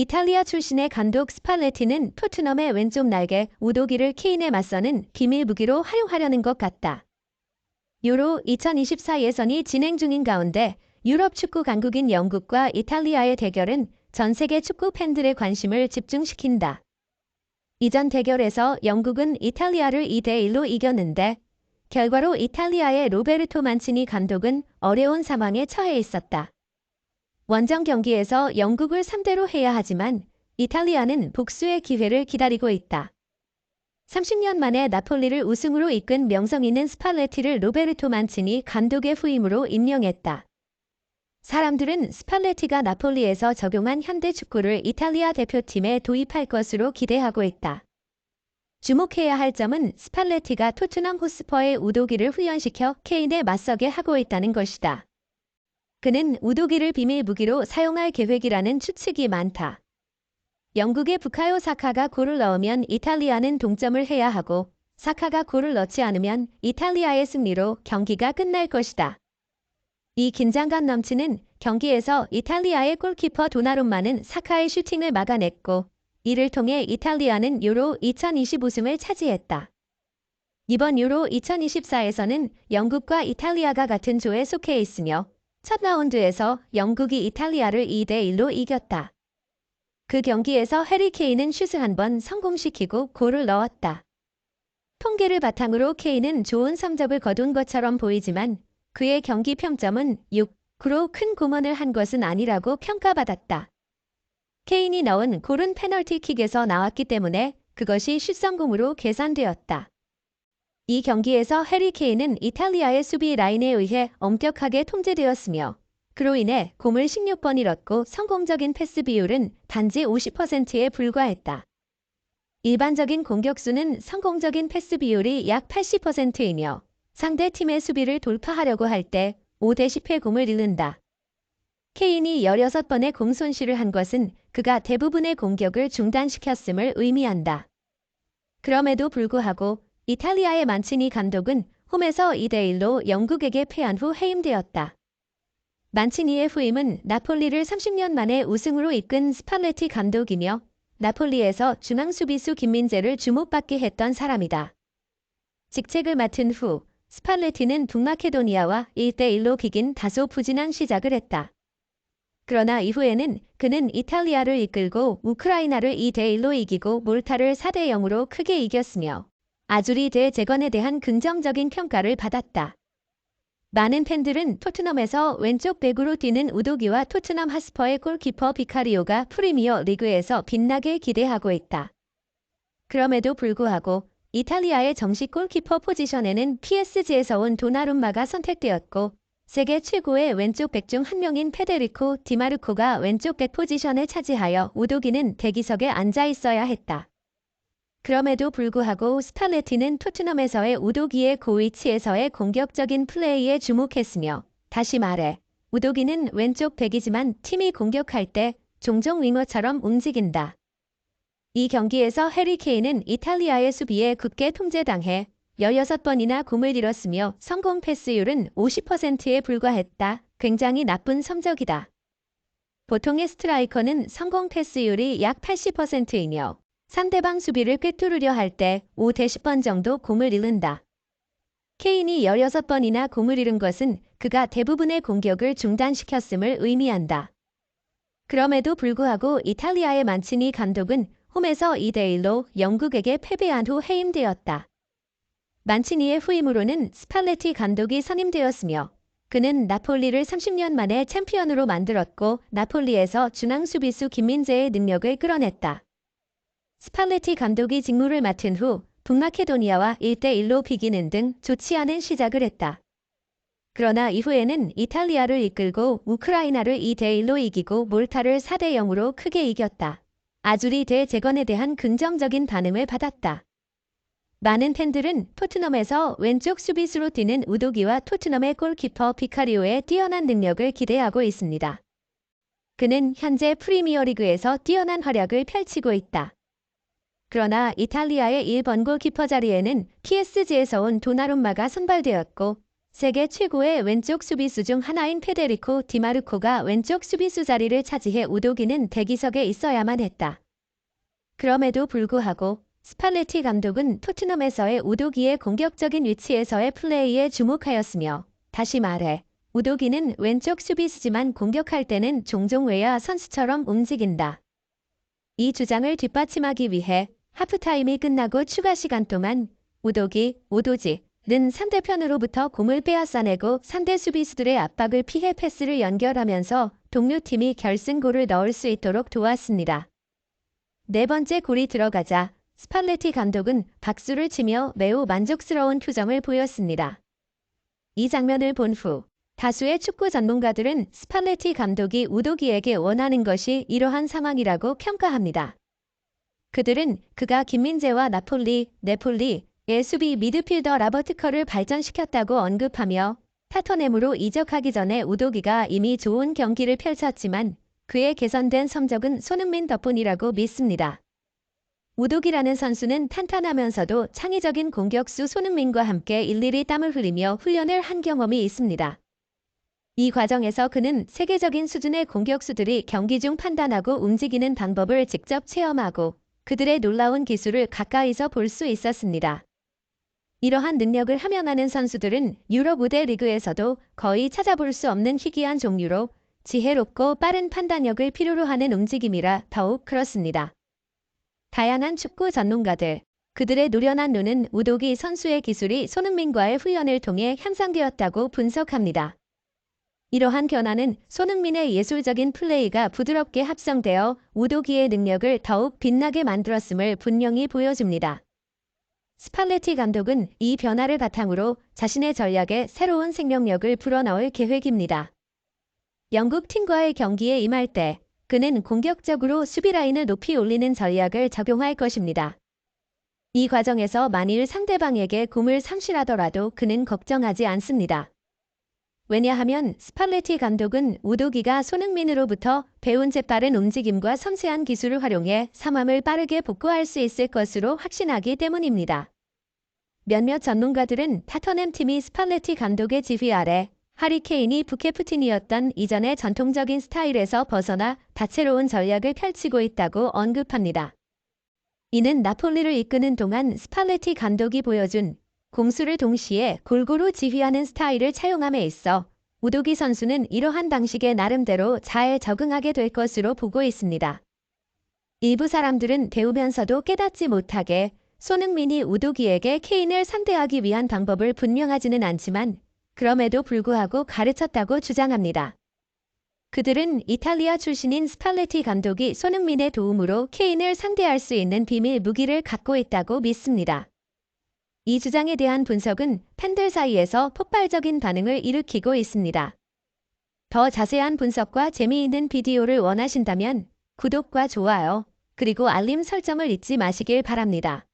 이탈리아 출신의 감독 스팔레티는 토트넘의 왼쪽 날개 우도기를 케인에 맞서는 기밀 무기로 활용하려는 것 같다. 유로 2024 예선이 진행 중인 가운데 유럽 축구 강국인 영국과 이탈리아의 대결은 전 세계 축구 팬들의 관심을 집중시킨다. 이전 대결에서 영국은 이탈리아를 2대1로 이겼는데 결과로 이탈리아의 로베르토 만치니 감독은 어려운 상황에 처해 있었다. 원정 경기에서 영국을 3대0로 해야 하지만 이탈리아는 복수의 기회를 기다리고 있다. 30년 만에 나폴리를 우승으로 이끈 명성 있는 스팔레티를 로베르토 만치니 감독의 후임으로 임명했다. 사람들은 스팔레티가 나폴리에서 적용한 현대 축구를 이탈리아 대표팀에 도입할 것으로 기대하고 있다. 주목해야 할 점은 스팔레티가 토트넘 호스퍼의 우도기를 훈련시켜 케인에 맞서게 하고 있다는 것이다. 그는 우도기를 비밀 무기로 사용할 계획이라는 추측이 많다. 영국의 부카요 사카가 골을 넣으면 이탈리아는 동점을 해야 하고 사카가 골을 넣지 않으면 이탈리아의 승리로 경기가 끝날 것이다. 이 긴장감 넘치는 경기에서 이탈리아의 골키퍼 도나룸마는 사카의 슈팅을 막아냈고 이를 통해 이탈리아는 유로 2020 우승을 차지했다. 이번 유로 2024에서는 영국과 이탈리아가 같은 조에 속해 있으며 첫 라운드에서 영국이 이탈리아를 2대1로 이겼다. 그 경기에서 해리 케인은 슛을 한 번 성공시키고 골을 넣었다. 통계를 바탕으로 케인은 좋은 성적을 거둔 것처럼 보이지만 그의 경기 평점은 6, 9로 큰 고문을 한 것은 아니라고 평가받았다. 케인이 넣은 골은 페널티킥에서 나왔기 때문에 그것이 슛 성공으로 계산되었다. 이 경기에서 해리 케인은 이탈리아의 수비 라인에 의해 엄격하게 통제되었으며 그로 인해 공을 16번 잃었고 성공적인 패스 비율은 단지 50%에 불과했다. 일반적인 공격수는 성공적인 패스 비율이 약 80%이며 상대 팀의 수비를 돌파하려고 할 때 5대 10회 공을 잃는다. 케인이 16번의 공 손실을 한 것은 그가 대부분의 공격을 중단시켰음을 의미한다. 그럼에도 불구하고 이탈리아의 만치니 감독은 홈에서 2대1로 영국에게 패한 후 해임되었다. 만치니의 후임은 나폴리를 30년 만에 우승으로 이끈 스팔레티 감독이며 나폴리에서 중앙 수비수 김민재를 주목받게 했던 사람이다. 직책을 맡은 후 스팔레티는 북마케도니아와 1대1로 비긴 다소 부진한 시작을 했다. 그러나 이후에는 그는 이탈리아를 이끌고 우크라이나를 2대1로 이기고 몰타를 4대0으로 크게 이겼으며 아주리 대제건에 대한 긍정적인 평가를 받았다. 많은 팬들은 토트넘에서 왼쪽 백으로 뛰는 우도기와 토트넘 핫스퍼의 골키퍼 비카리오가 프리미어 리그에서 빛나게 기대하고 있다. 그럼에도 불구하고 이탈리아의 정식 골키퍼 포지션에는 PSG에서 온 도나룸마가 선택되었고 세계 최고의 왼쪽 백 중 한 명인 페데리코 디마르코가 왼쪽 백 포지션을 차지하여 우도기는 대기석에 앉아 있어야 했다. 그럼에도 불구하고 스팔레티는 토트넘에서의 우도기의 고위치에서의 공격적인 플레이에 주목했으며 다시 말해 우도기는 왼쪽 백이지만 팀이 공격할 때 종종 윙어처럼 움직인다. 이 경기에서 해리 케인은 이탈리아의 수비에 굳게 통제당해 16번이나 공을 잃었으며 성공 패스율은 50%에 불과했다. 굉장히 나쁜 성적이다. 보통의 스트라이커는 성공 패스율이 약 80%이며 상대방 수비를 꿰뚫으려 할 때 5대 10번 정도 공을 잃는다. 케인이 16번이나 공을 잃은 것은 그가 대부분의 공격을 중단시켰음을 의미한다. 그럼에도 불구하고 이탈리아의 만치니 감독은 홈에서 2대1로 영국에게 패배한 후 해임되었다. 만치니의 후임으로는 스팔레티 감독이 선임되었으며 그는 나폴리를 30년 만에 챔피언으로 만들었고 나폴리에서 중앙 수비수 김민재의 능력을 끌어냈다. 스팔레티 감독이 직무를 맡은 후 북마케도니아와 1대1로 비기는 등 좋지 않은 시작을 했다. 그러나 이후에는 이탈리아를 이끌고 우크라이나를 2대1로 이기고 몰타를 4대0으로 크게 이겼다. 아주리 대제건에 대한 긍정적인 반응을 받았다. 많은 팬들은 토트넘에서 왼쪽 수비수로 뛰는 우도기와 토트넘의 골키퍼 비카리오의 뛰어난 능력을 기대하고 있습니다. 그는 현재 프리미어리그에서 뛰어난 활약을 펼치고 있다. 그러나 이탈리아의 1번 골키퍼 자리에는 PSG에서 온 도나룸마가 선발되었고 세계 최고의 왼쪽 수비수 중 하나인 페데리코 디마르코가 왼쪽 수비수 자리를 차지해 우도기는 대기석에 있어야만 했다. 그럼에도 불구하고 스팔레티 감독은 토트넘에서의 우도기의 공격적인 위치에서의 플레이에 주목하였으며, 다시 말해 우도기는 왼쪽 수비수지만 공격할 때는 종종 외야 선수처럼 움직인다. 이 주장을 뒷받침하기 위해 하프타임이 끝나고 추가 시간 동안 오도지는 상대편으로부터 공을 빼앗아내고 상대 수비수들의 압박을 피해 패스를 연결하면서 동료팀이 결승골을 넣을 수 있도록 도왔습니다. 네 번째 골이 들어가자 스팔레티 감독은 박수를 치며 매우 만족스러운 표정을 보였습니다. 이 장면을 본 후 다수의 축구 전문가들은 스팔레티 감독이 우도기에게 원하는 것이 이러한 상황이라고 평가합니다. 그들은 그가 김민재와 네폴리의 수비 미드필더 라버트커를 발전시켰다고 언급하며, 타터넴으로 이적하기 전에 우도기가 이미 좋은 경기를 펼쳤지만 그의 개선된 성적은 손흥민 덕분이라고 믿습니다. 우도기라는 선수는 탄탄하면서도 창의적인 공격수 손흥민과 함께 일일이 땀을 흘리며 훈련을 한 경험이 있습니다. 이 과정에서 그는 세계적인 수준의 공격수들이 경기 중 판단하고 움직이는 방법을 직접 체험하고 그들의 놀라운 기술을 가까이서 볼 수 있었습니다. 이러한 능력을 하면하는 선수들은 유럽 우대 리그에서도 거의 찾아볼 수 없는 희귀한 종류로, 지혜롭고 빠른 판단력을 필요로 하는 움직임이라 더욱 그렇습니다. 다양한 축구 전문가들, 그들의 노련한 눈은 우도기 선수의 기술이 손흥민과의 훈련을 통해 향상되었다고 분석합니다. 이러한 변화는 손흥민의 예술적인 플레이가 부드럽게 합성되어 우도기의 능력을 더욱 빛나게 만들었음을 분명히 보여줍니다. 스팔레티 감독은 이 변화를 바탕으로 자신의 전략에 새로운 생명력을 불어넣을 계획입니다. 영국 팀과의 경기에 임할 때 그는 공격적으로 수비 라인을 높이 올리는 전략을 적용할 것입니다. 이 과정에서 만일 상대방에게 공을 상실하더라도 그는 걱정하지 않습니다. 왜냐하면 스팔레티 감독은 우도기가 손흥민으로부터 배운 재빠른 움직임과 섬세한 기술을 활용해 상황을 빠르게 복구할 수 있을 것으로 확신하기 때문입니다. 몇몇 전문가들은 타터넴 팀이 스팔레티 감독의 지휘 아래 하리 케인이 부캐프틴이었던 이전의 전통적인 스타일에서 벗어나 다채로운 전략을 펼치고 있다고 언급합니다. 이는 나폴리를 이끄는 동안 스팔레티 감독이 보여준 공수를 동시에 골고루 지휘하는 스타일을 차용함에 있어 우도기 선수는 이러한 방식에 나름대로 잘 적응하게 될 것으로 보고 있습니다. 일부 사람들은 배우면서도 깨닫지 못하게 손흥민이 우도기에게 케인을 상대하기 위한 방법을 분명하지는 않지만 그럼에도 불구하고 가르쳤다고 주장합니다. 그들은 이탈리아 출신인 스팔레티 감독이 손흥민의 도움으로 케인을 상대할 수 있는 비밀 무기를 갖고 있다고 믿습니다. 이 주장에 대한 분석은 팬들 사이에서 폭발적인 반응을 일으키고 있습니다. 더 자세한 분석과 재미있는 비디오를 원하신다면 구독과 좋아요, 그리고 알림 설정을 잊지 마시길 바랍니다.